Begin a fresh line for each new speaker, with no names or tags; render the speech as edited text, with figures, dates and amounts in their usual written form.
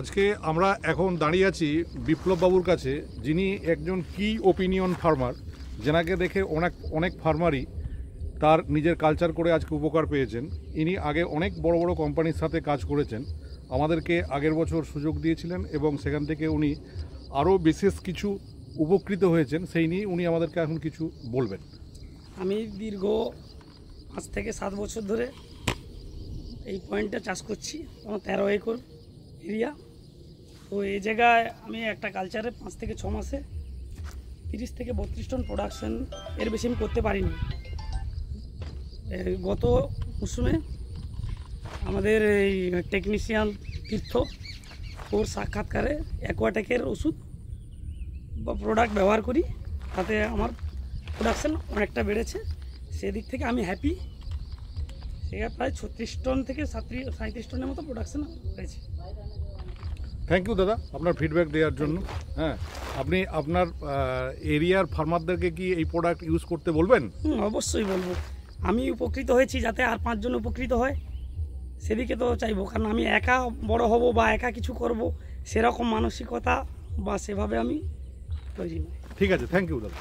আজকে আমরা এখন দাঁড়িয়ে আছি বিপ্লব বাবুর কাছে, যিনি একজন কি ওপিনিয়ন ফার্মার, যেনাকে দেখে অনেক ফার্মারই তার নিজের কালচার করে আজকে উপকার পেয়েছেন। ইনি আগে অনেক বড় বড় কোম্পানির সাথে কাজ করেছেন, আমাদেরকে আগের বছর সুযোগ দিয়েছিলেন এবং সেখান থেকে উনি আরও বিশেষ কিছু উপকৃত হয়েছেন, সেই নিয়ে উনি আমাদেরকে এখন কিছু বলবেন।
আমি দীর্ঘ 5 থেকে 7 বছর ধরে এই পয়েন্টটা চাষ করছি, আমার 13 একর এরিয়া। তো এই জায়গায় আমি একটা কালচারে 5 থেকে 6 মাসে 30 থেকে 32 টন প্রোডাকশন, এর বেশি আমি করতে পারিনি। গত মৌসুমে আমাদের এই টেকনিশিয়ান তীর্থ ওর সাক্ষাৎকারে অ্যাকোয়াটেকের ওষুধ বা প্রোডাক্ট ব্যবহার করি, তাতে আমার প্রোডাকশান অনেকটা বেড়েছে। সেদিক থেকে আমি হ্যাপি। সেটা প্রায় 36 টন থেকে 37 টনের মতো প্রোডাকশান হয়েছে।
থ্যাংক ইউ দাদা আপনার ফিডব্যাক দেওয়ার জন্য। হ্যাঁ, আপনি আপনার এরিয়ার ফার্মারদেরকে কি এই প্রোডাক্ট ইউজ করতে বলবেন?
অবশ্যই বলবো। আমি উপকৃত হয়েছি, যাতে আর 5 জন উপকৃত হয় সেদিকে তো চাইবো। কারণ আমি একা বড় হব বা একা কিছু করব সেরকম মানসিকতা বা সেভাবে আমি তৈরি নই।
ঠিক আছে, থ্যাংক ইউ দাদা।